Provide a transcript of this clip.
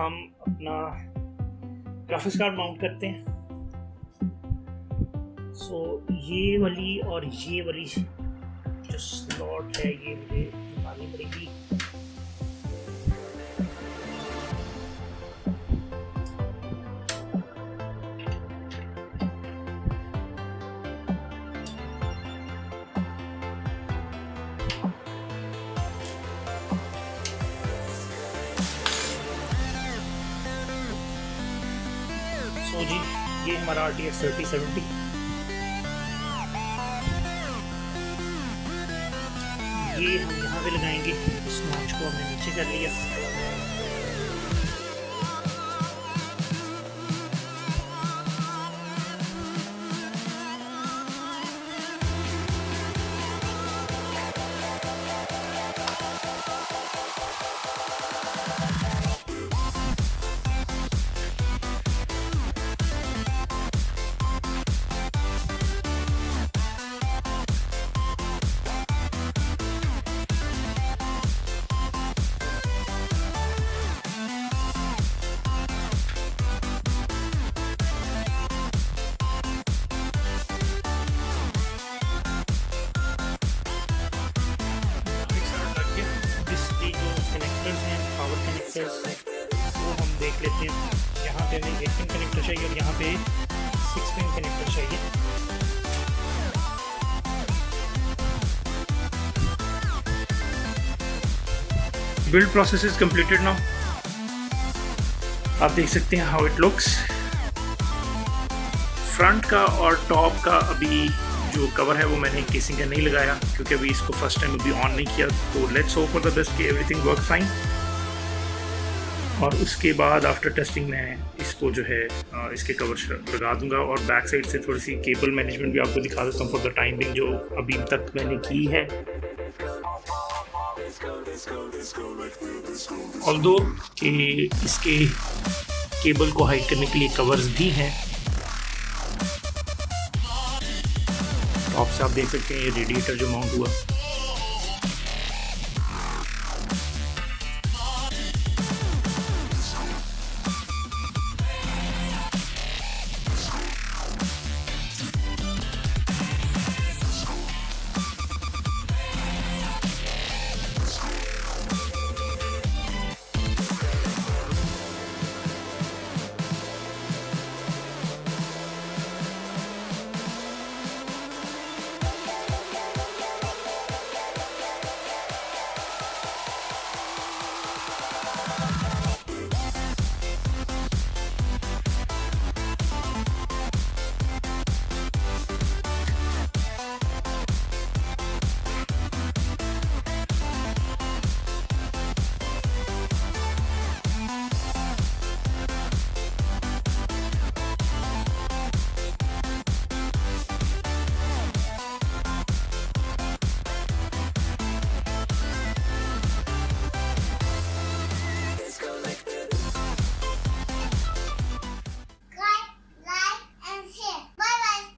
हम अपना graphics card mount करते हैं। सो ये वाली और ये वाली जो स्लॉट है ये मुझे निकालनी पड़ेगी। सो जी ये हमारा RTX 3070 ये हम यहाँ पे लगाएंगे। इस नॉच को हमने नीचे कर लिया। वो हम देख लेते हैं। यहाँ पे हमें 8 पिन कनेक्टर चाहिए और यहाँ पे 6 पिन कनेक्टर चाहिए। Build process is completed now. आप देख सकते हैं हाउ इट लुक्स। फ्रंट का और टॉप का अभी जो कवर है वो मैंने केसिंग का नहीं लगाया क्योंकि अभी इसको फर्स्ट टाइम अभी ऑन नहीं किया। तो let's hope for the best कि एवरीथिंग वर्क फाइन। और उसके बाद आफ्टर टेस्टिंग मैं इसको जो है इसके कवर लगा दूंगा। और बैक साइड से थोड़ी सी केबल मैनेजमेंट भी आपको दिखा देता हूँ फॉर द टाइम बिंग जो अभी तक मैंने की है। ऑल्दो कि इसके केबल को हाइड करने के लिए कवर्स भी हैं। टॉप से आप देख सकते हैं ये रेडिएटर जो माउंट हुआ